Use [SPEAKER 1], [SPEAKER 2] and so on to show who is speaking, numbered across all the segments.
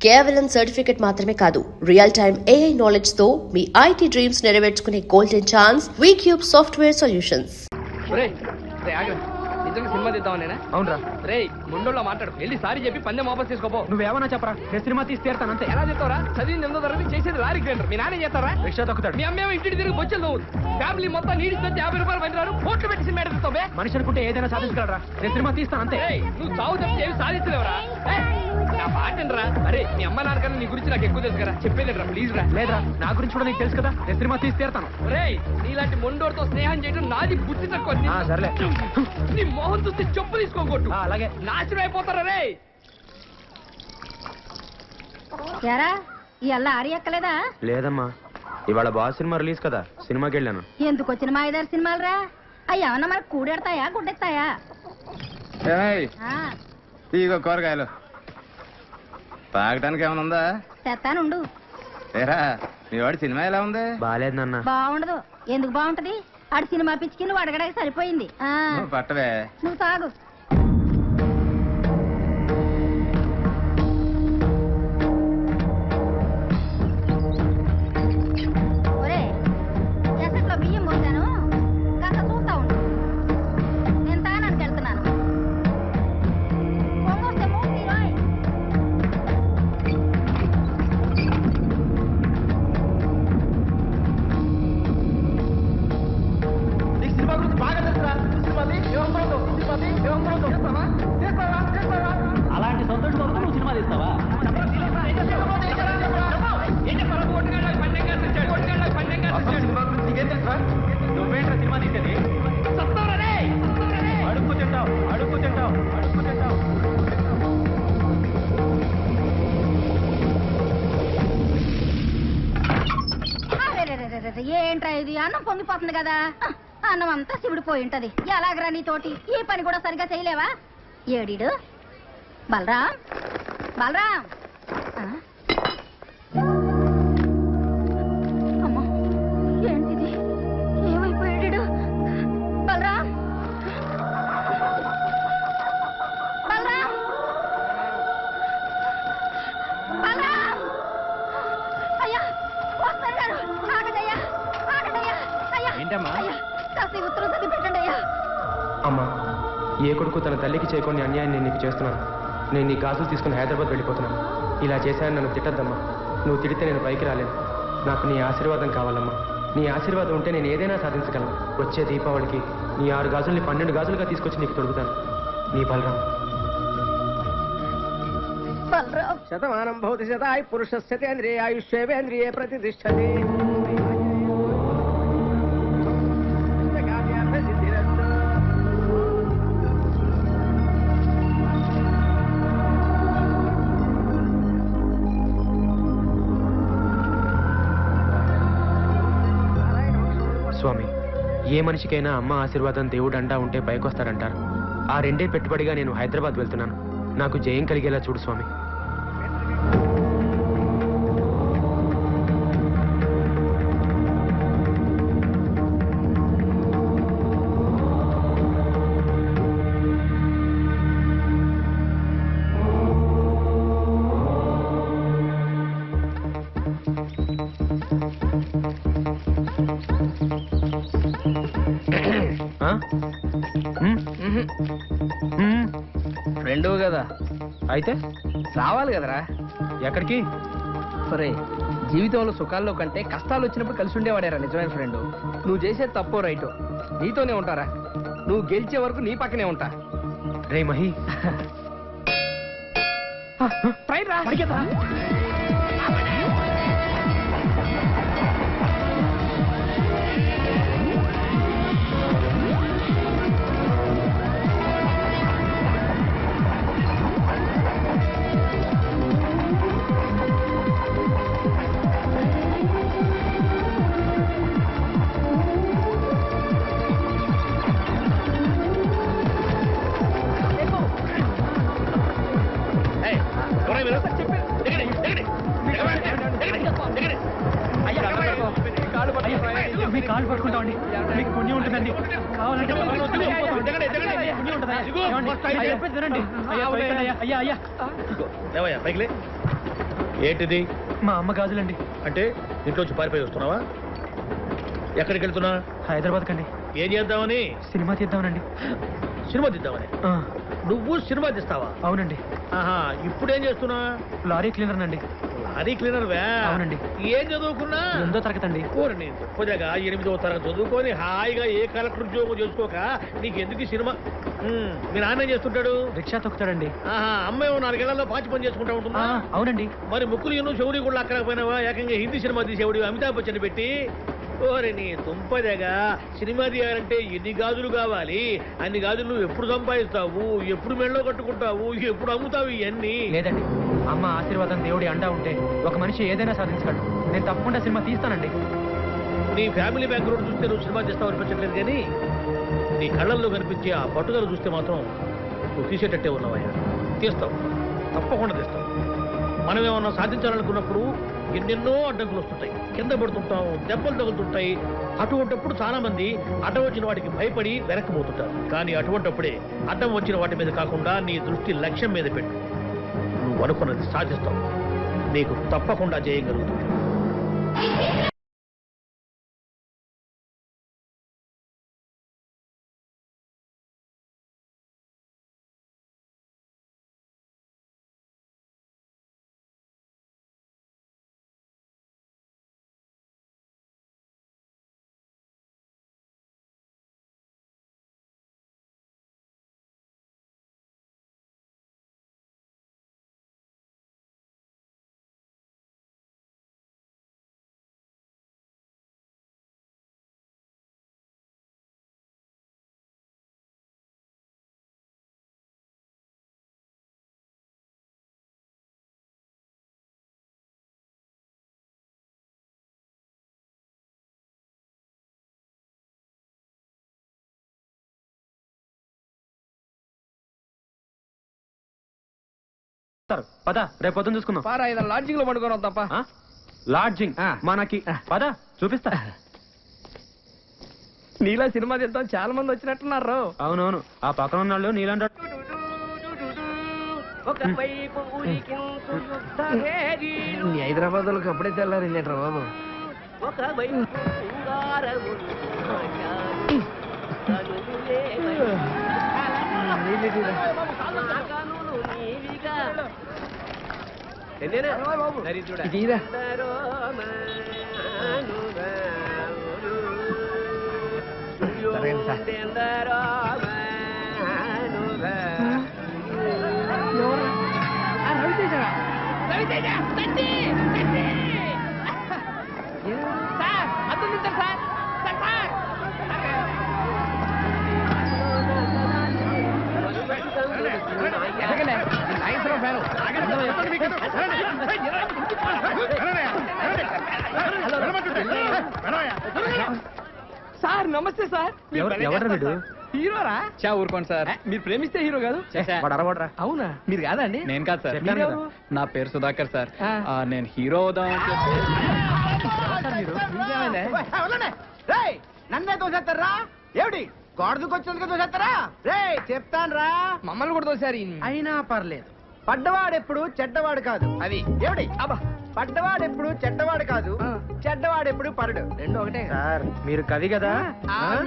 [SPEAKER 1] కేవలం సర్టిఫికెట్ మాత్రమే కాదు, రియల్ టైమ్ AI నాలెడ్జ్ తో మీ IT డ్రీమ్స్ నెరవేర్చుకునే golden chance Vcube software solutions.
[SPEAKER 2] నిజంగా సినిమా తీద్దామనేనా?
[SPEAKER 3] అవునరా.
[SPEAKER 2] రే ముండోళ్ళ మాట్లాడు, వెళ్ళి సారీ చెప్పి పందెం వాపస్ తీసుకోపో.
[SPEAKER 3] నువ్వేమన్నా చెప్పరా, నేను సినిమా తీసి తీరుతానంతే.
[SPEAKER 2] ఎలా చెప్తావరా? చదివింది 8వ తరగతి, చేసేది లారీ గ్రైండర్. మీ నాన్న చేస్తారా?
[SPEAKER 3] రిక్షా తొక్కుతాడు.
[SPEAKER 2] మీ అమ్మేమో ఇంటికి తిరిగి బొచ్చెలు తవ్వుతుంది. ఫ్యామిలీ మొత్తం నీడిస్తే 50 రూపాయలు పనిరారు, కోట్లు పెట్టి సినిమా ఎడుతావే.
[SPEAKER 3] మనిషి అనుకుంటే ఏదైనా సాధించగలరా? నేను సినిమా తీస్తానంతే.
[SPEAKER 2] నువ్వు చావు తప్పి ఏమి సాధించలేవరా? నా పాటనరా? అరే మీ అమ్మ నాన్నకన్నా నీ గురించి నాకు ఎక్కువ తెలుసు కదా, చెప్పేదిరా ప్లీజ్ రా.
[SPEAKER 3] లేదురా, నా గురించి కూడా నీకు తెలుసు కదా, నేను సినిమా తీసి తీరుతాను.
[SPEAKER 2] రే నీలాంటి మొండోడితో స్నేహం చేయడం నాది బుద్ధి తక్కువ.
[SPEAKER 3] సర్లే,
[SPEAKER 2] నీ మొహం చూస్తే చెప్పు తీసుకోకూడదు.
[SPEAKER 3] అలాగే.
[SPEAKER 2] నాశనం అయిపోతారా రే.
[SPEAKER 4] యారా ఇవాళ ఆరి ఎక్కలేదా?
[SPEAKER 3] లేదమ్మా, ఇవాళ బాస్ సినిమా రిలీజ్ కదా, సినిమాకి వెళ్ళాను.
[SPEAKER 4] ఎందుకు వచ్చిన మా ఐదారు సినిమాలు రా? అవి ఏమన్నా మనకు కూడెడతాయా గుడ్డెత్తాయా?
[SPEAKER 5] ఇగో కూరగాయలు తాగడానికి ఏమైనా ఉందా?
[SPEAKER 4] తెత్తానుండు.
[SPEAKER 5] ఏరా మీ వాడి సినిమా ఎలా ఉంది?
[SPEAKER 3] బాలేదు నాన్న.
[SPEAKER 4] బాగుండదు. ఎందుకు బాగుంటది? ఆడు సినిమా పిచ్చికి నువ్వు అడగడానికి సరిపోయింది.
[SPEAKER 5] పట్టవే,
[SPEAKER 4] నువ్వు తాగు. ఒరే ఎసట్లో బియ్యం పోసాను, కాస్త చూస్తా ఉండు. నేను తాగడానికి వెళ్తున్నాను. పొంగొస్తే మూడు తీరోయ్.
[SPEAKER 2] సినిమా గురించి బాగా తెలుసురా.
[SPEAKER 3] అలాంటి సంతోషంతో నువ్వు సినిమా తీస్తావా? నువ్వేంట్రా సినిమా తీసేది? అడుక్కు తింటావు, అడుక్కు తింటావు, అడుక్కు తింటావు.
[SPEAKER 4] ఏంట్రా ఇది? అన్నం పొంగిపోతుంది కదా. అన్నం అంతా శివుడు పోయి ఉంటది. ఎలాగరా నీతోటి ఈ పని కూడా సరిగా చేయలేవా? ఏడీడు బలరాం, బలరాం. అమ్మా ఏంటిది? ఏమైపోయాడు బలరాం? బలరాం, బలరాం! అయ్యా వస్తున్నాడు. ఆగదయ్యా, ఆగదయ్యా. అయ్యా
[SPEAKER 3] ఏంటమ్మా?
[SPEAKER 4] అయ్యా కాస్త ఈ ఉత్తరం చదివి పెట్టండి అయ్యా.
[SPEAKER 3] అమ్మా, ఏ కొడుకు తన తల్లికి చేయకుండా అన్యాయం నేను నీకు చేస్తున్నాను. నేను నీ గాజులు తీసుకుని హైదరాబాద్ వెళ్ళిపోతున్నాను. ఇలా చేశానని నన్ను తిట్టద్దమ్మా. నువ్వు తిడితే నేను పైకి రాలేను. నాకు నీ ఆశీర్వాదం కావాలమ్మా. నీ ఆశీర్వాదం ఉంటే నేను ఏదైనా సాధించగలను. వచ్చే దీపావళికి నీ 6 గాజుల్ని 12 గాజులుగా తీసుకొచ్చి నీకు తొడుగుతాను. నీ బలరాం.
[SPEAKER 4] బలరాం.
[SPEAKER 2] శతమానం భవతి శతాయు పురుషస్యేంద్రియ ఆయుష్యేంద్రియే ప్రతిష్టతి.
[SPEAKER 3] స్వామి, ఏ మనిషికైనా అమ్మ ఆశీర్వాదం దేవుడు అంటా ఉంటే పైకొస్తారంటారు. ఆ రెండే పెట్టుబడిగా నేను హైదరాబాద్ వెళ్తున్నాను. నాకు జయం కలిగేలా చూడు స్వామి.
[SPEAKER 2] ఫ్రెండు కదా
[SPEAKER 3] అయితే
[SPEAKER 2] రావాలి కదరా.
[SPEAKER 3] ఎక్కడికి?
[SPEAKER 2] సరే జీవితంలో సుఖాల్లో కంటే కష్టాలు వచ్చినప్పుడు కలిసి ఉండేవాడేరా నిజమైన ఫ్రెండ్. నువ్వు చేసే తప్పో రైటో నీతోనే ఉంటారా. నువ్వు గెలిచే వరకు నీ పక్కనే ఉంటా.
[SPEAKER 3] రే మహి,
[SPEAKER 2] ట్రైన్ రా.
[SPEAKER 3] మీ కాళ్ళు పట్టుకుంటామండి, మీకు పుణ్యం ఉంటుందండి. కావాలంటే అయ్యా అయ్యా
[SPEAKER 6] ఏంటిది?
[SPEAKER 3] మా అమ్మ గాజులండి.
[SPEAKER 6] అంటే ఇంట్లోంచి పారిపోయి వస్తున్నావా? ఎక్కడికి వెళ్తున్నా?
[SPEAKER 3] హైదరాబాద్ కండి.
[SPEAKER 6] ఏం చేద్దామని?
[SPEAKER 3] సినిమా తీద్దామనండి.
[SPEAKER 6] సినిమా తీద్దామని?
[SPEAKER 3] ఆ,
[SPEAKER 6] నువ్వు సినిమా తీస్తావా?
[SPEAKER 3] అవునండి.
[SPEAKER 6] ఆహా, ఇప్పుడేం చేస్తున్నా?
[SPEAKER 3] లారీ క్లీనర్ నండి.
[SPEAKER 6] లారీ క్లీనర్ వే?
[SPEAKER 3] అవునండి.
[SPEAKER 6] ఏం చదువుకున్నా?
[SPEAKER 3] 8వ తరగతి అండి.
[SPEAKER 6] ఊరిని గొప్పదిగా 8వ తరగతి చదువుకొని హాయిగా ఏ కలెక్టర్ ఉద్యోగం చేసుకోక నీకు ఎందుకు ఈ సినిమా? మీ నాన్న ఏం చేస్తుంటాడు?
[SPEAKER 3] రిక్షా తొక్కుతాడండి.
[SPEAKER 6] ఆహా, అమ్మాయి 4 ఏళ్లలో పాచి పని చేసుకుంటా ఉంటుందా?
[SPEAKER 3] అవునండి.
[SPEAKER 6] మరి ముక్కులు ఎన్నో చెవుడి కూడా అక్కడ పోయినావా? ఏకంగా హిందీ సినిమా తీసేవాడు అమితాబ్ బచ్చన్ పెట్టి. ఓరే నీ తుంపదగా, సినిమా తీయాలంటే ఎన్ని గాజులు కావాలి? అన్ని గాజులు నువ్వు ఎప్పుడు సంపాదిస్తావు? ఎప్పుడు మెళ్ళో కట్టుకుంటావు? ఎప్పుడు అమ్ముతావు ఇవన్నీ?
[SPEAKER 3] లేదండి, అమ్మ ఆశీర్వాదం దేవుడి అండా ఉంటే ఒక మనిషి ఏదైనా సాధించగలడు. నేను తప్పకుండా సినిమా తీస్తానండి.
[SPEAKER 6] నీ ఫ్యామిలీ బ్యాక్గ్రౌండ్ చూస్తే నువ్వు సినిమా తీస్తావు అనిపించట్లేదు, కానీ నీ కళ్ళల్లో కనిపించే ఆ పట్టుదల చూస్తే మాత్రం నువ్వు తీసేటట్టే ఉన్నావయ్యా. తీస్తావు, తప్పకుండా తీస్తావు. మనం ఏమన్నా సాధించాలనుకున్నప్పుడు ఎన్నెన్నో అడ్డంకులు వస్తుంటాయి, కింద పడుతుంటాం, దెబ్బలు తగులుతుంటాయి. అటువంటిప్పుడు చాలా మంది అడ్డం వచ్చిన వాటికి భయపడి వెనక్కిపోతుంటారు. కానీ అటువంటిప్పుడే అడ్డం వచ్చిన వాటి మీద కాకుండా నీ దృష్టి లక్ష్యం మీద పెట్టు. నువ్వు అనుకున్నది సాధిస్తావు. నీకు తప్పకుండా చేయగలుగుతుంది.
[SPEAKER 3] పద, రేపు పొద్దున చూసుకుందాం.
[SPEAKER 2] పారా ఇలా లాడ్జింగ్ లో పడుకోవడం తప్ప.
[SPEAKER 3] లాడ్జింగ్ మనకి. పద చూపిస్తా.
[SPEAKER 2] నీలా సినిమా తీద్దాం చాలా మంది వచ్చినట్టున్నారు.
[SPEAKER 3] అవునవును, ఆ పక్కన ఉన్నాళ్ళు నీలాంటి
[SPEAKER 2] నీ హైదరాబాద్ వాళ్ళకి అప్పుడే తెల్లారిందేంట్రా బాబు. ఇదిరా. సార్ నమస్తే సార్.
[SPEAKER 3] ఎవరు వీడు?
[SPEAKER 2] హీరోరా?
[SPEAKER 5] చా ఊరుకోండి సార్.
[SPEAKER 2] మీరు ప్రేమిస్తే హీరో కాదు.
[SPEAKER 3] వాడు అరవడరా.
[SPEAKER 2] అవునా? మీరు కాదా అండి?
[SPEAKER 5] నేను కాదు సార్.
[SPEAKER 3] చెప్పాను కదా.
[SPEAKER 5] నా పేరు సుధాకర్ సార్.
[SPEAKER 2] ఆ.
[SPEAKER 5] నేను హీరో అవుదామని
[SPEAKER 7] నన్నే తోసేస్తారా? ఏమిటి గోడకు వచ్చేందుకు తోసేస్తారా? రే చెప్తాను రా.
[SPEAKER 2] మమ్మల్ని కూడా తోసారు ఈయన్ని.
[SPEAKER 7] అయినా పర్లేదు, పడ్డవాడెప్పుడు చెడ్డవాడు కాదు.
[SPEAKER 2] అది
[SPEAKER 7] ఏమిటి
[SPEAKER 2] అబ్బా
[SPEAKER 7] పడ్డవాడెప్పుడు చెడ్డవాడు కాదు, చెడ్డవాడెప్పుడు పరుడు.
[SPEAKER 2] రెండు ఒకటే.
[SPEAKER 3] సార్ మీరు కవి కదా.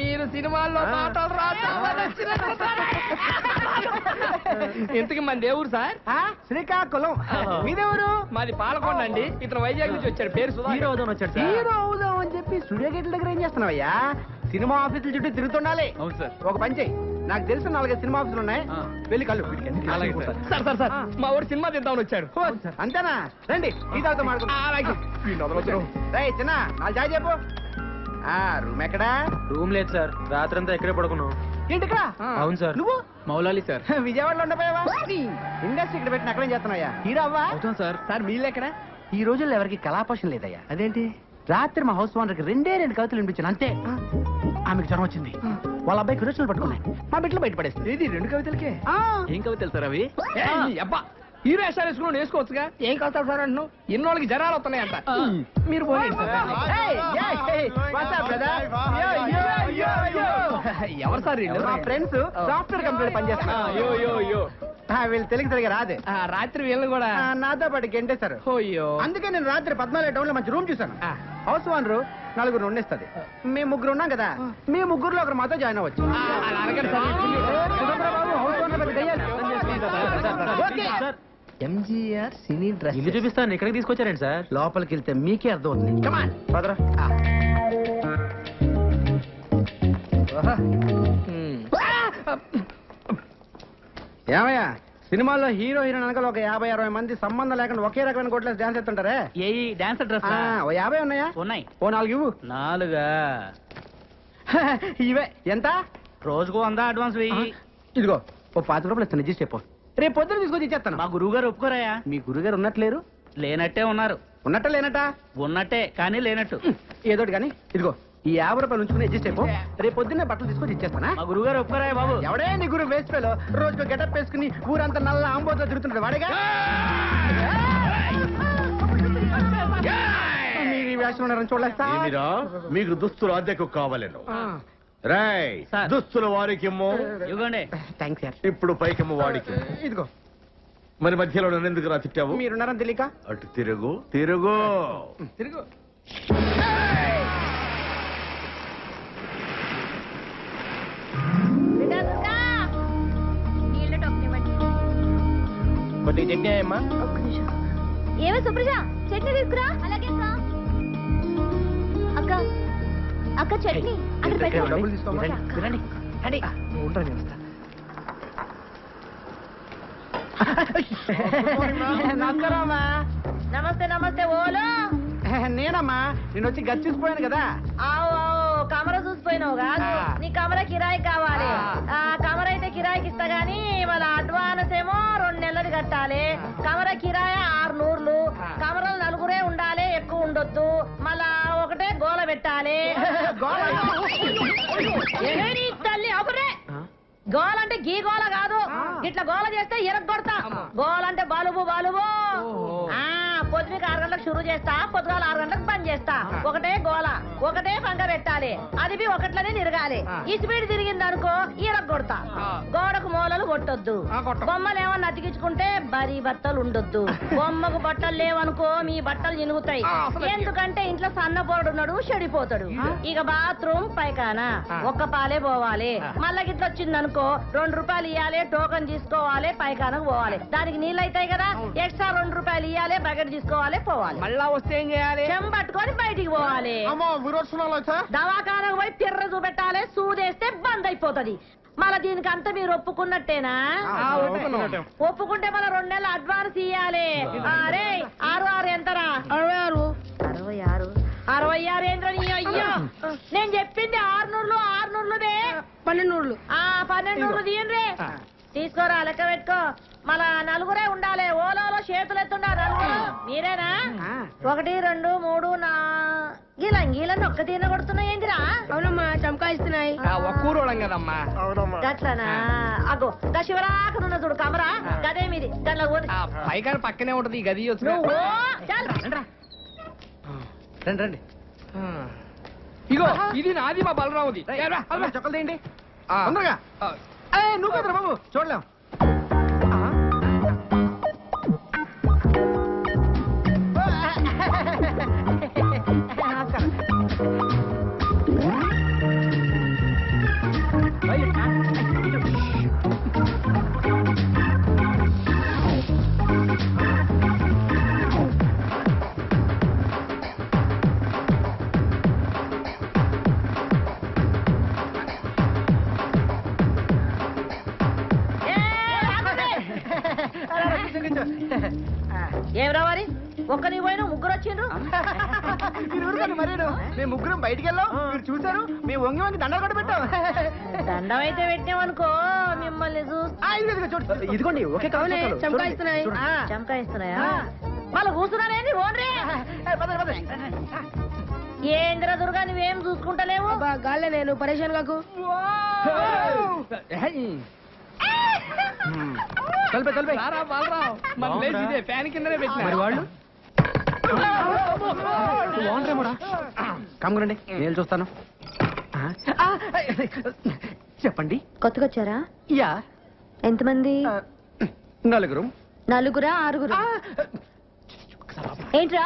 [SPEAKER 2] మీరు సినిమాల్లో మాటలు ఇంతకి మన దేవుడు సార్.
[SPEAKER 7] ఆ, శ్రీకాకుళం. మీదెవరు?
[SPEAKER 2] మాది పాలకొండ అండి. ఇతను వైజాగ్ నుంచి వచ్చాడు. పేరు
[SPEAKER 3] హీరో
[SPEAKER 2] సుధాకర్.
[SPEAKER 3] అవుదాం వచ్చాడు సార్.
[SPEAKER 7] హీరో అవుదాం అని చెప్పి స్టూడియో గేట్ల దగ్గర ఏం చేస్తున్నావయ్యా? సినిమా ఆఫీసుల చుట్టూ తిరుగుతుండాలి.
[SPEAKER 5] అవును సార్.
[SPEAKER 7] ఒక పని చెయ్యి, నాకు తెలిసిన 4 సినిమా ఆఫీసులు ఉన్నాయి, వెళ్ళి కళ్ళు.
[SPEAKER 5] అలాగే సార్.
[SPEAKER 2] సార్ సార్ సార్ మా ఊరు సినిమా తీద్దామని వచ్చాడు.
[SPEAKER 7] అంతేనా? రండి ఈ తాగుతూ మాడుకుందాం.
[SPEAKER 2] అలాగే.
[SPEAKER 7] రేయ్ చిన్న, 4 చాయ్ చెప్పు. రూమ్ ఎక్కడా?
[SPEAKER 3] రూమ్ లేదు సార్, రాత్రంతా ఇక్కడే పడుకున్నాం.
[SPEAKER 7] ఇంటికా?
[SPEAKER 3] అవును సార్.
[SPEAKER 7] నువ్వు
[SPEAKER 5] మౌలాలి సార్.
[SPEAKER 7] విజయవాడలో ఉండపోయావా? ఇండస్ట్రీ ఇక్కడ పెట్టిన అక్కడేం చేస్తున్నాయా? హీరో అవ్వా?
[SPEAKER 5] అవుతాం సార్.
[SPEAKER 2] సార్ మీళ్ళు ఎక్కడ?
[SPEAKER 7] ఈ రోజుల్లో ఎవరికి కళాపోషణ లేదయ్యా.
[SPEAKER 2] అదేంటి?
[SPEAKER 7] రాత్రి మా హౌస్ ఓనర్కి 2 కవితలు వినిపించాను అంతే. ఆమెకు జ్వరం వచ్చింది, వాళ్ళ అబ్బాయికి రుచులు పట్టుకున్నాయి, మా బిడ్డలు బయటపడేస్తుంది.
[SPEAKER 2] ఇది 2 కవితలకే? ఏం కవితలు సార్ అవి? అబ్బా హీరో వేషాలు వేసుకుని వేసుకోవచ్చుగా ఏం కష్టాలు సార్ అంటున్నావు ఎన్నో వాళ్ళకి జనాలు వస్తున్నాయంట మీరు పోయండి సార్. ఎవరు సార్ వీళ్ళు?
[SPEAKER 7] మా ఫ్రెండ్స్ సాఫ్ట్వేర్ కంపెనీ పనిచేస్తున్నారు. వీళ్ళు తెలుగు సరిగా రాదు.
[SPEAKER 2] రాత్రి వీళ్ళని కూడా
[SPEAKER 7] నాతో పాటు గెంటేశారు.
[SPEAKER 2] అయ్యో
[SPEAKER 7] అందుకే నేను రాత్రి 14 టౌన్ లో మంచి రూమ్ చూసాను. House owner 4 ఉండేస్తుంది. మేము 3 ఉన్నాం కదా, మీ 3లో ఒకరు మాతో జాయిన్ అవ్వచ్చు.
[SPEAKER 2] అలా అడగండి సార్.
[SPEAKER 7] హౌస్ ఓనర్ పెద్ద దయ్యాలు. ఓకే.
[SPEAKER 2] ఎంజీఆర్ సినీ డ్రెస్
[SPEAKER 3] ఇల్లు చూపిస్తాను, ఇక్కడికి తీసుకొచ్చారండి సార్.
[SPEAKER 7] లోపలికి వెళ్తే మీకే అర్థం అవుతుంది. కమాన్ పదరా. ఏమయ్యా, సినిమాల్లో హీరో హీరోయిన్ అనగా ఒక 50-60 మంది సంబంధం లేకుండా ఒకే రకమైన కొట్లేసి డాన్స్ ఎత్తుంటారే.
[SPEAKER 5] ఏ డాన్సర్ డ్రెస్
[SPEAKER 7] ఓ 50 ఉన్నాయా?
[SPEAKER 5] ఉన్నాయి.
[SPEAKER 7] ఓ 4 ఇవ్వు.
[SPEAKER 5] 4
[SPEAKER 7] ఇవే ఎంత?
[SPEAKER 5] రోజుకు 100 అడ్వాన్స్ వెయ్యి.
[SPEAKER 7] ఇదిగో ఓ 5 రూపాయలు ఇస్తాను, అడ్జస్ట్ చెప్పు. రేపు పొద్దున తీసుకొచ్చి ఇచ్చేస్తాను.
[SPEAKER 5] మా గురువు గారు ఒప్పుకోరాయా?
[SPEAKER 7] మీ గురుగారు ఉన్నట్లేరు?
[SPEAKER 5] లేనట్టే ఉన్నారు.
[SPEAKER 7] ఉన్నట్ట లేనట?
[SPEAKER 5] ఉన్నట్టే కానీ లేనట్టు.
[SPEAKER 7] ఏదోటి కానీ ఇదిగో ఈ 50 రూపాయలు ఉంచుకుని అడ్జస్ట్ చెప్పు. రేపు పొద్దున్నే బట్టలు తీసుకొచ్చి ఇచ్చేస్తానా?
[SPEAKER 5] మా గురువు గారు ఒప్పుకోరాయా బాబు?
[SPEAKER 7] ఎవడే నీ గురువు వేస్ట్ పేలో రోజుకు గెటప్ వేసుకుని ఊరంతా నల్ల ఆంబోతో తిరుగుతుంటాడు వాడేగా. మీరు ఈ వేషం ఉన్నారని చూడలేస్తా.
[SPEAKER 6] ఏమిరా మీకు దుస్తులు అద్దెకు కావాలను? రాయ్
[SPEAKER 5] సార్.
[SPEAKER 6] దుస్తులు వారికి
[SPEAKER 5] ఇవ్వండి.
[SPEAKER 7] Thanks sir.
[SPEAKER 6] ఇప్పుడు పైకమ్మ వాడికి.
[SPEAKER 7] ఇదిగో
[SPEAKER 6] మరి మధ్యలో నన్ను ఎందుకు రా తిట్టావు?
[SPEAKER 7] మీరున్నారని తెలియక.
[SPEAKER 6] అటు తిరుగు తిరుగు.
[SPEAKER 7] తిరుగు.
[SPEAKER 2] కొద్దిగా చెప్పాయమ్మా.
[SPEAKER 4] ఏమే సుప్రజ, చట్నీ తీసుకురా. అలాగే అక్క. అక్క చట్నీ అక్కడ పెట్టు.
[SPEAKER 7] డబ్బులు తీసుకోమా?
[SPEAKER 5] రండి రండి.
[SPEAKER 7] ఉంటాను నేను వస్తా. నమస్కారం అమ్మా.
[SPEAKER 8] నమస్తే నమస్తే ఓలో.
[SPEAKER 7] నేనమ్మా, నేను వచ్చి గది చూసిపోయాను కదా.
[SPEAKER 8] ఆవు ఆవు కమర చూసిపోయినావు కాదు, నీ కమర కిరాయి కావాలి. ఆ కమర అయితే కిరాయికి ఇస్తా గానీ మళ్ళీ అడ్వాన్స్ ఏమో 2 నెలలు కట్టాలి. కమర కిరాయి 600. కమరలు 4 ఉండాలి, ఎక్కువ ఉండొద్దు. మళ్ళా ఒకటే గోల పెట్టాలి. ఏ నీ తల్లి అబురే, గోల అంటే గీ గోల కాదు. ఇట్లా గోల చేస్తే ఎరగొడతా. గోల అంటే బాలుబు బాలుబు. పొద్దునకి 6 గంటలకు షురు చేస్తా, పొద్దుగాల 6 గంటలకు బంద్ చేస్తా. ఒకటే గోల, ఒకటే పంట పెట్టాలి. అది ఒకట్లనే తిరగాలి. ఈ స్పీడ్ తిరిగింది అనుకో ఎరగొడతా. గోడకు మూలలు కొట్టొద్దు. బొమ్మలు ఏమన్నా అతికించుకుంటే బరీ బట్టలు ఉండొద్దు. బొమ్మకు బట్టలు లేవనుకో మీ బట్టలు చినుగుతాయి. ఎందుకంటే ఇంట్లో సన్నపోడు ఉన్నాడు, చెడిపోతాడు. ఇక బాత్రూమ్ పైకానా ఒక్క పాలే పోవాలి. మళ్ళా గిట్ల వచ్చిందనుకో 2 రూపాయలు ఇవ్వాలి, టోకన్ తీసుకోవాలి, పైకానకు పోవాలి. దానికి నీళ్ళు అవుతాయి కదా, ఎక్స్ట్రా 2 రూపాయలు ఇవ్వాలి, బకెట్ తీసుకోవాలి, పోవాలి.
[SPEAKER 2] మళ్ళా వస్తే ఏం చేయాలి?
[SPEAKER 8] చెంబట్టుకొని బయటికి పోవాలి. దవాఖానకు పోయి తిర్ర చూపెట్టాలి. సూదేస్తే బంద్ అయిపోతది. మళ్ళా దీనికి అంతా మీరు ఒప్పుకున్నట్టేనా? ఒప్పుకుంటే మళ్ళీ 2 నెలలు అడ్వాన్స్ ఇయ్యాలి. అరే 6 ఎంతరా? 66. 66 ఏంద్ర నీ అయ్యో. నేను చెప్పింది 600. 600
[SPEAKER 4] 12
[SPEAKER 8] 12 తీయండి. తీసుకోరా, లెక్క పెట్టుకో. మళ్ళా 4 ఉండాలి. ఓలాలో చేతులు ఎత్తుండా 4. మీరేనా? 1 2 3 4 గీలని ఒక్క తీన కొడుతున్నాయి ఏంటిరా?
[SPEAKER 4] అవునమ్మా, చమకాయిస్తున్నాయి.
[SPEAKER 2] ఒక్కూరోళం కదమ్మా.
[SPEAKER 8] గట్లనా? అగో గా శివరాకనున్న చూడు కమరా, గదే మీది. దాంట్లో పోతే
[SPEAKER 2] పైకాడ పక్కనే ఉంటది ఈ గది. వచ్చి
[SPEAKER 8] నువ్వు చాలు.
[SPEAKER 7] రండి రండి.
[SPEAKER 2] ఇగో ఇది నాది, మా బలరాముది.
[SPEAKER 7] చొక్కలు తీయండి తొందరగా. నువ్వు కదరా బాబు, చూడలేం.
[SPEAKER 8] ఏం రావాలి? ఒక్క నీ పోయినా 3 వచ్చిండ్రు.
[SPEAKER 7] మరేను మేము 3 బయటికి వెళ్ళాం, మీరు చూసారు. మేము వంగి వంగి దండలు కూడా పెట్టాం.
[SPEAKER 8] దండం అయితే పెట్టామనుకో మిమ్మల్ని
[SPEAKER 7] ఇదిగోండి ఒకే కావాలి.
[SPEAKER 4] చమకాయిస్తున్నాయి.
[SPEAKER 8] చమకాయిస్తున్నాయా? వాళ్ళు కూర్చున్నారేంటి? ఓన్రే ఏంద్ర దుర్గా, నువ్వేం చూసుకుంటలేవు?
[SPEAKER 4] గాల్లే, నేను పరేషాన్ కాకు.
[SPEAKER 7] తలపే
[SPEAKER 2] రారా బాలరావు మన ప్లేస్ ఇదే ఫ్యాన్ కిందనే పెట్టిన
[SPEAKER 3] మరి వాళ్ళు
[SPEAKER 7] కమ్మురండి నేను చూస్తాను చెప్పండి.
[SPEAKER 4] కొత్తగా వచ్చారా?
[SPEAKER 7] యా
[SPEAKER 4] ఎంతమంది?
[SPEAKER 7] నలుగురు.
[SPEAKER 4] నలుగురా ఆరుగురు? ఏంట్రా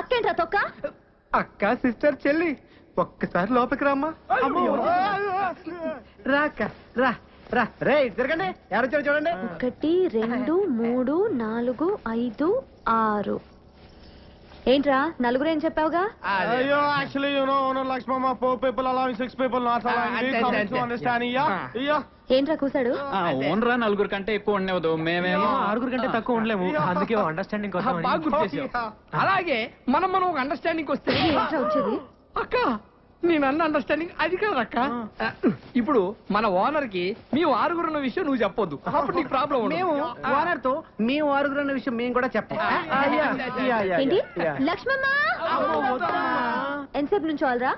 [SPEAKER 4] అక్కేంట్రా తొక్క?
[SPEAKER 7] అక్క సిస్టర్ చెల్లి ఒక్కసారి లోపలికి రామ్మా. రా అక్క రా రా రే తిరగండి ఎవరు వచ్చారు చూడండి.
[SPEAKER 4] 1 2 3 4 5 6 ఏంట్రా నలుగురు ఏం చెప్పావుగా?
[SPEAKER 3] అయ్యో actually you know owner Lakshmamma 4 people allowing 6 people not allowing to understand yeah.
[SPEAKER 4] ఏంట్రా కూసాడు?
[SPEAKER 5] ఓనరా నలుగురు కంటే ఎక్కువ ఉండేవద్దు మేమేమో
[SPEAKER 3] 6 కంటే తక్కువ ఉండలేము అందుకే అండర్స్టాండింగ్ కోసం
[SPEAKER 2] బాగా గుర్తు చేసావు. అలాగే మనం ఒక అండర్స్టాండింగ్ వస్తే
[SPEAKER 4] ఏంట్రా వచ్చేది?
[SPEAKER 2] అక్క నేను అన్న అండర్స్టాండింగ్ అది కాదు అక్క. ఇప్పుడు మన ఓనర్ కి మీ ఆరుగురు ఉన్న విషయం నువ్వు చెప్పొద్దు, అప్పుడు నీకు ప్రాబ్లం
[SPEAKER 7] మేము ఓనర్ తో మేము ఆరుగురు అన్న విషయం మేము కూడా చెప్పాం.
[SPEAKER 4] ఏంటి లక్ష్మమ్మ ఎంతసేపు నుంచి వాళ్ళరా?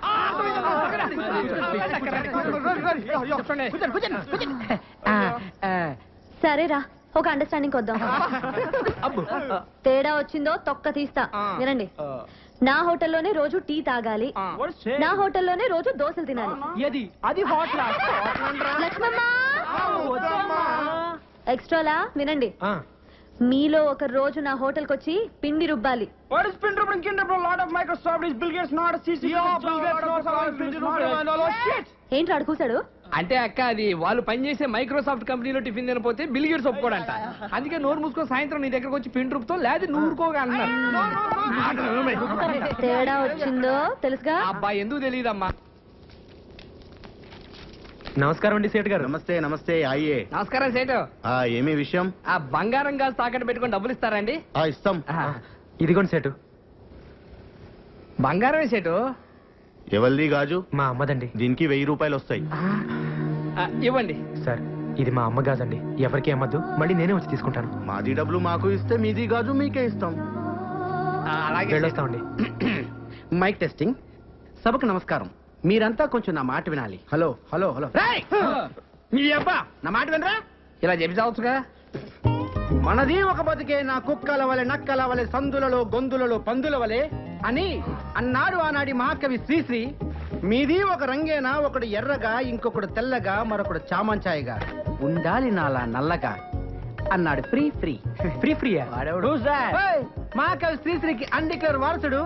[SPEAKER 4] సరేరా ఒక అండర్స్టాండింగ్ వద్దాం. తేడా వచ్చిందో తొక్క తీస్తా. వినండి, నా హోటల్లోనే రోజు టీ తాగాలి, నా హోటల్లోనే రోజు దోశలు తినాలి.
[SPEAKER 3] అది హోటల్
[SPEAKER 4] లక్ష్మమ్మ ఎక్స్ట్రాలా వినండి, మీలో ఒక రోజు నా హోటల్ కొచ్చి పిండి రుబ్బాలి. ఏంటి అడుగుతాడు?
[SPEAKER 2] అంటే అక్క అది వాళ్ళు పనిచేసే మైక్రోసాఫ్ట్ కంపెనీలో టిఫిన్ తినపోతే బిల్ గేట్స్ ఒప్పుకోడంట. అందుకే నోరు మూసుకొని సాయంత్రం నీ దగ్గరకు వచ్చి పిండి రూపుతో లేదా నువ్వు ఊరుకోగా అన్నారు.
[SPEAKER 4] తేడా వచ్చిందో తెలుసుగా?
[SPEAKER 2] అబ్బా ఎందుకు తెలియదమ్మా.
[SPEAKER 3] నమస్కారం అండి సేట్ గారు.
[SPEAKER 9] నమస్తే నమస్తే అయ్యే.
[SPEAKER 2] నమస్కారం సేటు.
[SPEAKER 9] ఏమి విషయం?
[SPEAKER 2] ఆ బంగారం గాజు తాకట్టు పెట్టుకొని డబ్బులు ఇస్తారండి?
[SPEAKER 9] ఇస్తాం.
[SPEAKER 3] ఇదిగోండి సేటు.
[SPEAKER 2] బంగారమే సేటు.
[SPEAKER 9] ఎవరిది గాజు?
[SPEAKER 3] మా అమ్మదండి.
[SPEAKER 9] దీనికి 1000 రూపాయలు వస్తాయి.
[SPEAKER 2] ఇవ్వండి
[SPEAKER 3] సార్ ఇది మా అమ్మ గాజండి, ఎవరికి అమ్మద్దు, మళ్ళీ నేనే వచ్చి తీసుకుంటాను.
[SPEAKER 9] మాది డబ్బులు మాకు ఇస్తే మీది గాజు మీకే ఇస్తాం.
[SPEAKER 2] అలాగే
[SPEAKER 3] వెళ్ళొస్తామండి.
[SPEAKER 7] Mic testing. సభకు నమస్కారం. మీరంతా కొంచెం నా మాట వినాలి. హలో హలో హలో మీ అబ్బా నా మాట వినరా?
[SPEAKER 2] ఇలా చెప్పి చావచ్చుగా.
[SPEAKER 7] మనది ఒక బతికే నా కుక్కల వలె నక్కల వలె సందులలో గొంతులలో పందుల వలె అని అన్నాడు ఆనాడి మహాకవి శ్రీశ్రీ. మీది ఒక రంగేనా, ఒకడు ఎర్రగా ఇంకొకడు తెల్లగా మరొకడు చామంచాయిగా ఉండాలి నాలా నల్లగా అన్నాడు ఫ్రీ ఫ్రీ
[SPEAKER 3] ఫ్రీ ఫ్రీయా?
[SPEAKER 7] మహాకవి శ్రీశ్రీకి అండికర్ వారసుడు,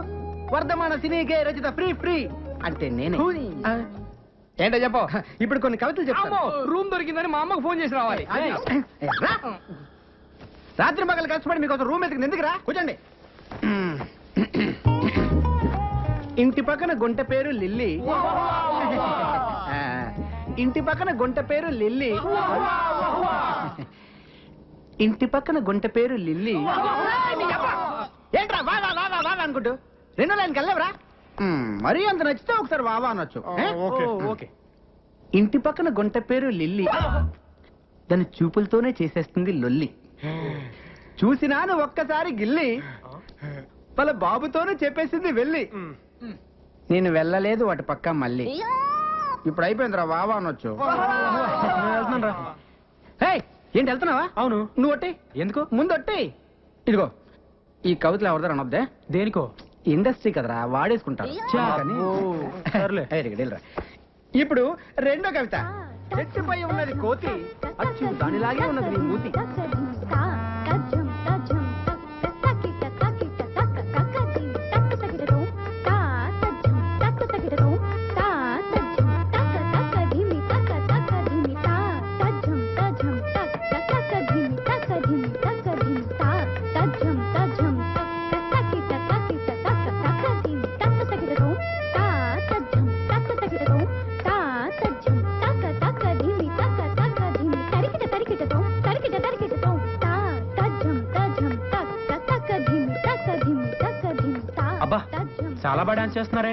[SPEAKER 7] వర్ధమాన సినీకే రచిత ఫ్రీ ఫ్రీ అంటే నేనే.
[SPEAKER 2] ఏంటో చెప్పు.
[SPEAKER 7] ఇప్పుడు కొన్ని కవితలు చెప్తాను.
[SPEAKER 2] రూమ్ దొరికిందని మా అమ్మకు ఫోన్ చేసి రావాలి.
[SPEAKER 7] రా. రాత్రి మగలు కష్టపడి మీకు రూమ్ ఎత్తుకుని ఎందుకురా? కూర్చోండి. ఇంటి పక్కన గుంట పేరు లిల్లీ, ఇంటి పక్కన గుంట పేరు లిల్లీ, ఇంటి పక్కన గుంట పేరు లిల్లీ. ఏంట్రా వావా వావా వావా అనుకుంటూ 2 లైన్కి వెళ్ళవరా? మరీ అంత నచ్చితే ఒకసారి వావా అనొచ్చు.
[SPEAKER 3] ఓకే.
[SPEAKER 7] ఇంటి పక్కన గుంట పేరు లిల్లీ, దాని చూపులతోనే చేసేస్తుంది లొల్లి. చూసినాను ఒక్కసారి గిల్లి, వాళ్ళ బాబుతోనే చెప్పేసింది వెళ్ళి. నేను వెళ్ళలేదు వాటి పక్క మళ్ళీ. ఇప్పుడు అయిపోయిందిరా వావా అనొచ్చు. ఏంటి వెళ్తున్నావా?
[SPEAKER 3] అవును.
[SPEAKER 7] నువ్వు ఒట్టి
[SPEAKER 3] ఎందుకు?
[SPEAKER 7] ముందు ఒట్టి. ఇదిగో ఈ కవితలు ఎవరిదారు అనొద్దే.
[SPEAKER 3] దేనికో?
[SPEAKER 7] ఇండస్ట్రీ కదరా వాడేసుకుంటారు.
[SPEAKER 3] సర్లే.
[SPEAKER 7] ఇప్పుడు రెండో కవిత. చెట్టుపై ఉన్నది కోతి, అచ్చు దానిలాగే ఉన్నది నీ మూతి.
[SPEAKER 3] అబ్బా చాలా బాగా డాన్స్ చేస్తున్నారే.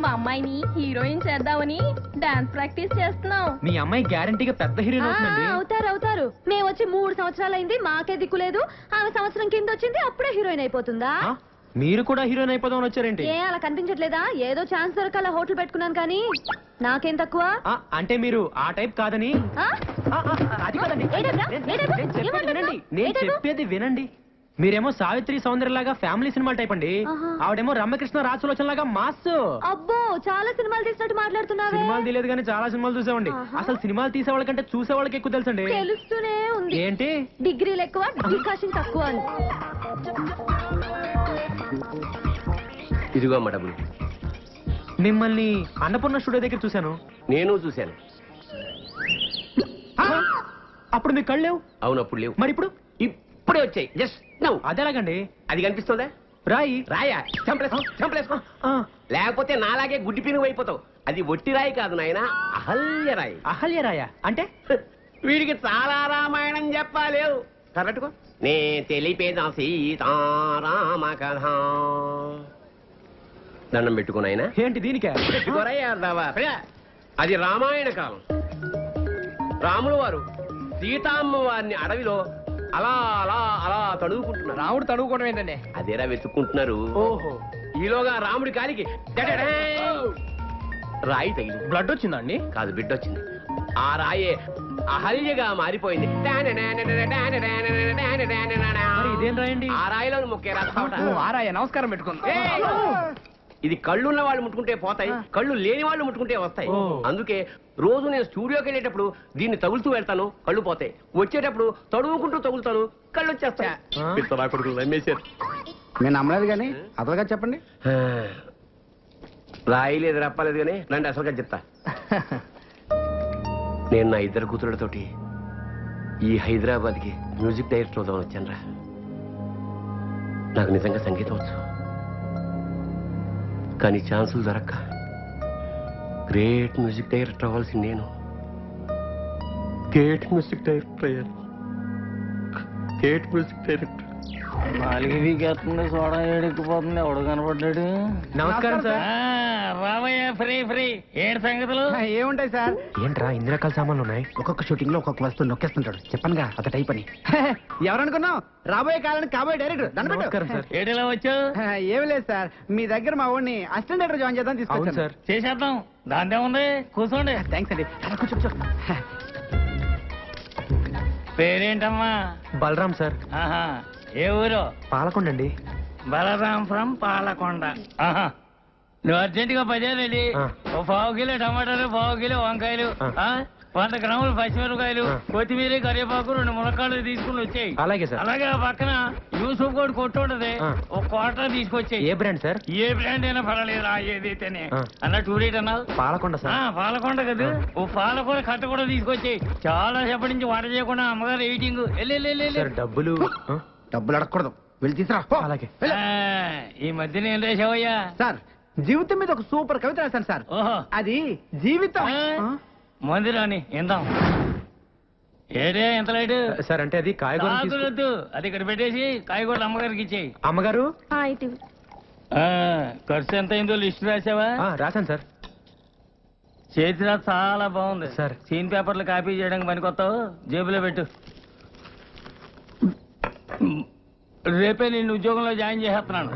[SPEAKER 8] మా అమ్మాయిని హీరోయిన్ చేద్దామని డాన్స్ ప్రాక్టీస్ చేస్తున్నాం.
[SPEAKER 3] మీ అమ్మాయి గ్యారంటీగా పెద్ద హీరోయిన్ అవుతుందండి.
[SPEAKER 4] అవుతారు. మేము వచ్చి 3 సంవత్సరాలు అయింది, మాకే దిక్కు లేదు. ఆమె సంవత్సరం కింద వచ్చింది, అప్పుడే హీరోయిన్ అయిపోతుందా?
[SPEAKER 3] మీరు కూడా హీరోయిన్ అయిపోదామని వచ్చారేంటి?
[SPEAKER 10] ఏ అలా కనిపించట్లేదా? ఏదో ఛాన్స్ దొరకాల హోటల్ పెట్టుకున్నాను కానీ నాకేం తక్కువ?
[SPEAKER 3] అంటే మీరు ఆ టైప్ కాదని.
[SPEAKER 10] ఆ?
[SPEAKER 3] అది కాదండి.
[SPEAKER 10] ఏడబ్బా? ఏడబ్బా?
[SPEAKER 3] నేను చెప్పేది
[SPEAKER 10] ఏమంటున్నావ్?
[SPEAKER 3] వినండి, నేను
[SPEAKER 10] ఏడబ్బా?
[SPEAKER 3] చెప్పేది వినండి. మీరేమో సావిత్రి సౌందర్య లాగా ఫ్యామిలీ సినిమా టైప్ అండి.
[SPEAKER 10] ఆహా.
[SPEAKER 3] ఆవిడేమో రమ్యకృష్ణ రాజసులోచన లాగా మాస్.
[SPEAKER 10] అబ్బో చాలా సినిమాలు తీసినట్టు మాట్లాడుతున్నావే.
[SPEAKER 3] సినిమాలు తీయలేదు కానీ చాలా సినిమాలు చూసామండి.
[SPEAKER 10] ఆహా.
[SPEAKER 3] అసలు సినిమాలు తీసే వాళ్ళకంటే చూసే వాళ్ళకి ఎక్కువ తెలుసండి.
[SPEAKER 10] తెలుస్తూనే ఉంది.
[SPEAKER 3] ఏంటి?
[SPEAKER 10] డిగ్రీలు ఎక్కువ డికాషన్ తక్కువ అని.
[SPEAKER 2] ఇదిగో అమ్మ డబ్బులు.
[SPEAKER 3] మిమ్మల్ని అన్నపూర్ణ స్టూడియో దగ్గర చూశాను.
[SPEAKER 2] నేను చూశాను.
[SPEAKER 3] అప్పుడు మీ కళ్ళు లేవు.
[SPEAKER 2] అవును, అప్పుడు లేవు.
[SPEAKER 3] మరి ఇప్పుడు?
[SPEAKER 2] ఇప్పుడే వచ్చాయి. జస్ట్ నవ్వు.
[SPEAKER 3] అదేలాగండి?
[SPEAKER 2] అది కనిపిస్తుందా?
[SPEAKER 3] రాయి.
[SPEAKER 2] రాయా? చంపలేసుకో. లేకపోతే నాలాగే గుడ్డి పినుగు అయిపోతావు. అది ఒట్టి రాయి కాదు నాయన, అహల్య రాయి.
[SPEAKER 3] అహల్య రాయ అంటే?
[SPEAKER 2] వీడికి చాలా రామాయణం చెప్పాలేవు. కరెక్ట్గా నే తెలిపేదా సీతారామ కథ. దండం పెట్టుకున్నాయన.
[SPEAKER 3] ఏంటి దీనికే?
[SPEAKER 2] పెట్టుకోరయ్యా. అది రామాయణ కాలం. రాములు వారు సీతామ్మ వారిని అడవిలో అలా అలా అలా తడువుకుంటున్నారు.
[SPEAKER 7] రాముడు తడువుకోవడం ఏంటండి?
[SPEAKER 2] అదేరా వెతుక్కుంటున్నారు.
[SPEAKER 3] ఓహో.
[SPEAKER 2] ఈలోగా రాముడి కాలికి డడడే రాయి తగిలి
[SPEAKER 3] బ్లడ్ వచ్చిందండి?
[SPEAKER 2] కాదు, బిడ్డ వచ్చింది. ఆ రాయే అహల్యగా మారిపోయింది.
[SPEAKER 3] మరి ఇదేం రాయండి?
[SPEAKER 2] ఆ రాయిలో ముక్కే
[SPEAKER 7] ఆరాయ నమస్కారం పెట్టుకుంది.
[SPEAKER 2] ఇది కళ్ళున్న వాళ్ళు ముట్టుకుంటే పోతాయి, కళ్ళు లేని వాళ్ళు ముట్టుకుంటే వస్తాయి.
[SPEAKER 3] ఓ.
[SPEAKER 2] అందుకే రోజు నేను స్టూడియోకి వెళ్ళేటప్పుడు దీన్ని తగులుతూ వెళ్తాను, కళ్ళు పోతాయి. వచ్చేటప్పుడు తడువుకుంటూ తగులుతాను, కళ్ళు వచ్చేస్తాయి.
[SPEAKER 7] నేను నమ్మలేదు కానీ అసలుగా చెప్పండి.
[SPEAKER 2] రాయి లేదు రప్పలేదు కానీ రండి అసలుగా చెప్తా. నేను నా ఇద్దరు కూతురులతోటి ఈ హైదరాబాద్కి మ్యూజిక్ డైరెక్టర్ అవుదామని వచ్చానురా. నాకు నిజంగా సంగీతం వచ్చు, కానీ ఛాన్సులు దొరక్క గ్రేట్ మ్యూజిక్ డైరెక్టర్ అవ్వాల్సింది నేను. గ్రేట్ మ్యూజిక్ డైరెక్టర్ అయ్యాను. Great music director.
[SPEAKER 5] నాలుగు వీకెత్తుంది, సోడా ఏడెక్కిపోతుంది. ఎవడు కనపడ్డాడు?
[SPEAKER 3] నమస్కారం సార్.
[SPEAKER 5] రామయ్య ఫ్రీ ఏడు సంగతులు.
[SPEAKER 7] ఏముంటాయి సార్?
[SPEAKER 3] ఏంట్రా ఇన్ని రకాల సామాన్లు ఉన్నాయి?
[SPEAKER 7] ఒక్కొక్క షూటింగ్ లో ఒక్కొక్క వస్తువు నొక్కేస్తుంటాడు. చెప్పనుగా ఒక టైప్ అని. ఎవరనుకున్నావు? రాబోయే కాలానికి కాబోయే డైరెక్టర్.
[SPEAKER 3] నమస్కారం సార్.
[SPEAKER 5] ఏడిలా వచ్చావు?
[SPEAKER 7] ఏమి లేదు సార్, మీ దగ్గర మా వాడిని అసిస్టెంట్ డైరెక్టర్ జాయిన్ చేద్దాం
[SPEAKER 3] అవును
[SPEAKER 7] తీసుకొచ్చాను
[SPEAKER 3] సార్.
[SPEAKER 5] చేసేద్దాం, దాందే ఉంది. కూర్చోండి.
[SPEAKER 7] థ్యాంక్స్ అండి. కూర్చో.
[SPEAKER 5] పేరేంటమ్మా?
[SPEAKER 3] బలరాం సార్.
[SPEAKER 5] ఆహా, ఏ ఊరు?
[SPEAKER 3] పాలకొండ అండి.
[SPEAKER 5] బలరాం ఫ్రం పాలకొండ. ఆహా, నువ్వు అర్జెంటుగా 10 రెడీ.
[SPEAKER 3] ఆ.
[SPEAKER 5] ఓ 1/2 కిలో టమాటాలు, 1/2 కిలో వంకాయలు,
[SPEAKER 3] ఆ.
[SPEAKER 5] 100 గ్రాములు పచ్చిమిరపకాయలు,
[SPEAKER 3] ఆ.
[SPEAKER 5] కొత్తిమీర, కరివేపాకు, 2 ములక్కాడలు తీసుకుని వచ్చాయి.
[SPEAKER 3] అలాగే సార్.
[SPEAKER 5] అలాగే ఆ పక్కన యూసుఫ్ కూడా కొట్టు ఉంటది,
[SPEAKER 3] ఆ.
[SPEAKER 5] ఒక క్వార్టర్ తీసుకొచ్చాయి.
[SPEAKER 3] ఏ బ్రాండ్ సార్?
[SPEAKER 5] ఏ బ్రాండ్ అయినా పర్వాలేదు, ఏదైతేనే.
[SPEAKER 3] ఆ.
[SPEAKER 5] అన్న టూరేట్ అన్నావు?
[SPEAKER 3] పాలకొండ సార్.
[SPEAKER 5] పాలకొండ కదా. ఓ పాలకొండ కట్ట కూడా తీసుకొచ్చాయి. చాలా సేపటి నుంచి వంట చేయకుండా అమ్మగారు ఎయిటింగ్.
[SPEAKER 3] సార్ డబ్బులు?
[SPEAKER 7] డబ్బులు అడగకూడదు, వెళ్ళి తీసురా.
[SPEAKER 3] అలాగే.
[SPEAKER 5] ఈ మధ్యన ఏం రాసావయ్యా?
[SPEAKER 7] సార్, జీవితం మీద ఒక సూపర్ కవిత రాశాను సార్.
[SPEAKER 5] ఓహో,
[SPEAKER 7] అది జీవితం.
[SPEAKER 5] మంది రాని ఇందాం. ఏడే ఎంత లైట్?
[SPEAKER 3] సార్ అంటే అది కాయగూర
[SPEAKER 5] వద్దు, అది ఇక్కడ పెట్టేసి కాయగూరలు అమ్మగారికి ఇచ్చేయి.
[SPEAKER 3] అమ్మగారు
[SPEAKER 5] ఖర్చు ఎంత అయిందో లిస్ట్ రాసావా?
[SPEAKER 3] రాశాను సార్.
[SPEAKER 5] చేతిరా చాలా బాగుంది
[SPEAKER 3] సార్.
[SPEAKER 5] సీన్ పేపర్లు కాపీ చేయడానికి పనికొస్తావు, జేబులో పెట్టు. రేపే నేను ఉద్యోగంలో జాయిన్ చేసేస్తున్నాను.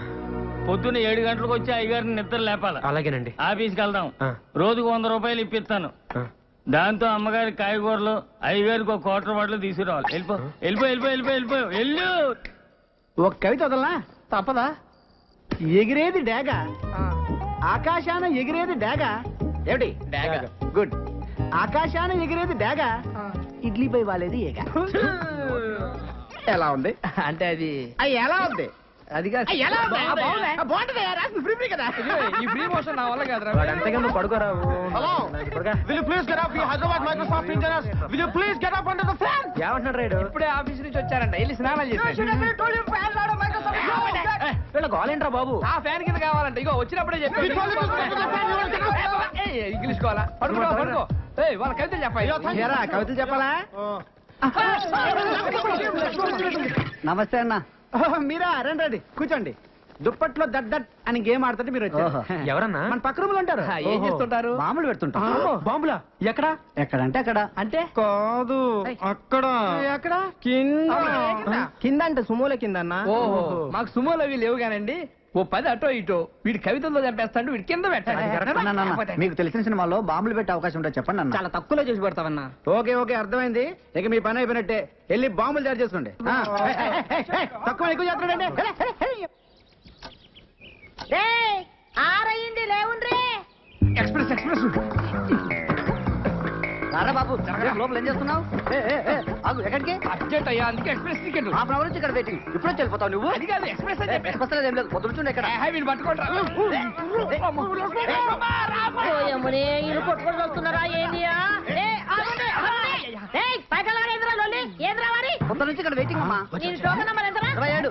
[SPEAKER 5] పొద్దున్న 7 గంటలకు వచ్చి అయ్యగారిని నిద్ర లేపాలి.
[SPEAKER 3] అలాగేనండి.
[SPEAKER 5] ఆఫీస్కి వెళ్దాం.
[SPEAKER 3] ఆ.
[SPEAKER 5] రోజుకు 100 రూపాయలు ఇప్పిస్తాను.
[SPEAKER 3] ఆ.
[SPEAKER 5] దాంతో అమ్మగారి కాయగూరలు, అయ్యగారికి ఒక క్వార్టర్ బాటిల్ తీసుకురావాలి. వెళ్ళిపో. వెళ్ళు.
[SPEAKER 7] ఒక కవిత వదలనా? తప్పదా? ఎగిరేది డేగ, ఆకాశాన ఎగిరేది డేగ. ఏమిటి?
[SPEAKER 3] డేగ.
[SPEAKER 7] గుడ్. ఆకాశాన ఎగిరేది డేగ, ఇడ్లీపై వాలేది ఏగ. ఎలా ఉంది?
[SPEAKER 2] అంటే అది
[SPEAKER 7] ఎలా ఉంది? అది కాదు. ఎలా ఉంది? బాగుంటుంది. రాసింది ఫ్రీ కదా.
[SPEAKER 2] ఈ ఫ్రీ మోషన్ నా వల్ల కాదురా.
[SPEAKER 3] అంతగా నువ్వు పడుకోరా.
[SPEAKER 7] Hello, will you please get up? We Hyderabad Microsoft engineers. Will you please get up under the fan?
[SPEAKER 3] ఏమంటున్నాడు రైడు?
[SPEAKER 2] ఇప్పుడే ఆఫీస్ నుంచి వచ్చారంట, వెళ్ళి స్నానాలు చేసి.
[SPEAKER 3] వీళ్ళ గోలేంట్రా బాబు?
[SPEAKER 2] ఆ ఫ్యాన్ కింద కావాలంట. ఇగో వచ్చినప్పుడే చెప్పి ఇంగ్లీష్ కావాలా? పడుకో. వాళ్ళ కవితలు చెప్పాలి.
[SPEAKER 7] ఏరా, కవితలు చెప్పాలా? నమస్తే అన్న. మీరా? రండి రండి, కూర్చోండి. దుప్పట్లో దట్ దట్ అని గేమ్ ఆడుతుంటే మీరు వచ్చారు.
[SPEAKER 3] ఎవరన్నా?
[SPEAKER 7] మన పక్క రూమ్ లో ఉంటారు.
[SPEAKER 2] ఏం చేస్తుంటారు?
[SPEAKER 7] మామూలు పెడుతుంటాం.
[SPEAKER 3] బాంబులా? ఎక్కడ?
[SPEAKER 7] ఎక్కడంటే అక్కడ.
[SPEAKER 2] అంటే
[SPEAKER 7] కాదు, అక్కడ.
[SPEAKER 2] ఎక్కడ?
[SPEAKER 7] కింద. కింద అంటే సుమోల కింద అన్న.
[SPEAKER 2] ఓహో, మాకు సుమోలు అవి లేవు కానండి. ఓ 10 అటో ఇటో వీడి కవితల్లో చంపేస్తాడు, వీడి కింద పెట్టాడు.
[SPEAKER 7] మీకు తెలిసిన సినిమాలో బాంబులు పెట్టే అవకాశం ఉంటే చెప్పండి అన్న.
[SPEAKER 2] చాలా తక్కువలో చేసి పెడతావన్నా.
[SPEAKER 7] ఓకే ఓకే అర్థమైంది. ఇక మీ పని అయిపోయినట్టే. వెళ్ళి బాంబులు తయారు చేసుకోండి. తక్కువ ఎక్కువ చేస్తున్నాడండి.
[SPEAKER 8] ఆరయింది లేవుండ్రీ.
[SPEAKER 2] Express express.
[SPEAKER 7] రారా బాబు, లోపల ఏం చేస్తున్నావు? ఎక్కడికి?
[SPEAKER 2] అర్జెంట్ అయ్యా, అందుకే ఎక్స్ప్రెస్ టికెట్.
[SPEAKER 7] హాఫ్ అవర్ నుంచి ఇక్కడ వెయిటింగ్. ఇప్పుడు వచ్చి వెళ్ళిపోతావు నువ్వు?
[SPEAKER 2] అది కాదు, ఎక్స్ప్రెస్ అని చెప్పి.
[SPEAKER 7] ఎక్స్ప్రెస్ ఏం లేదు, పొద్దుంటుండే ఇక్కడ.
[SPEAKER 2] వీడిని పట్టుకోండి.
[SPEAKER 8] ఓయమ్మనే, ఇల్లు కొట్టుకొని వస్తున్నారా ఏంటియా?
[SPEAKER 7] పొద్దు నుంచి ఇక్కడ వెయిటింగ్ అమ్మా.
[SPEAKER 8] నేను టోకెన్ నంబర్ ఎంతరా?
[SPEAKER 7] 27.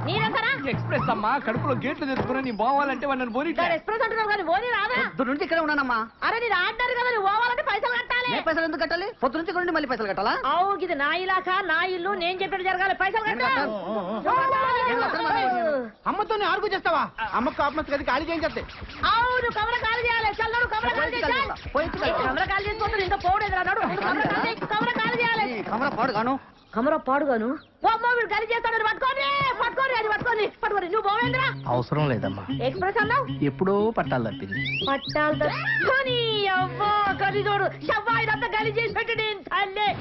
[SPEAKER 8] నీరెంతరా?
[SPEAKER 2] ఎక్స్ప్రెస్ అమ్మా, కడుపులో గేట్లు తెచ్చుకుని నీ పోవాలంటే వాడిని పోనీ.
[SPEAKER 8] ఎక్స్ప్రెస్ అంటున్నావు కానీ ఓని రాదా?
[SPEAKER 7] పొద్దు నుంచి ఇక్కడే ఉన్నానమ్మా.
[SPEAKER 8] అరే నేను ఆడ్డారు కదా, నువ్వు పోవాలంటే పైసలు కట్టాలి.
[SPEAKER 7] ఏ పైసలు ఎందుకు కట్టాలి? పొద్దు నుంచి ఇక్కడ మళ్ళీ పైసలు కట్టాలా?
[SPEAKER 8] అవును, ఇది నా ఇలాకా, నా ఇల్లు, నేను చెప్పినట్టు జరగాలి. పైసలు కట్టాలి.
[SPEAKER 7] అమ్మతో ఆర్గు చేస్తావా? అమ్మకు కాపమస్ గది ఖాళీ చేయించే.
[SPEAKER 8] అవును, కమర ఖాళీ చేయాలి. చల్లడు కమర ఖాళీ చేయాలి. కమర ఖాళీ చేసుకుంటే ఇంకా పోవడేది రాడు. కమర ఖాళీ చేయాలి.
[SPEAKER 7] కమర పాడుగాను.
[SPEAKER 8] కమర పాడుగాను. ఓ అమ్మ, వీడు ఖాళీ చేస్తాడు. పట్టుకోని పట్టుకోని అది పట్టుకోని పట్టుకోని. నువ్వు పోవేంద్రా?
[SPEAKER 2] అవసరం లేదమ్మా,
[SPEAKER 8] ఎక్స్ప్రెస్ అన్నావు.
[SPEAKER 2] ఎప్పుడో పట్టాలి తప్పింది.
[SPEAKER 8] పట్టాలు తప్పని అవ్వ కది చూడు. షవ్వా ఇదంతా ఖాళీ చేసి పెట్టి నేను తల్లే.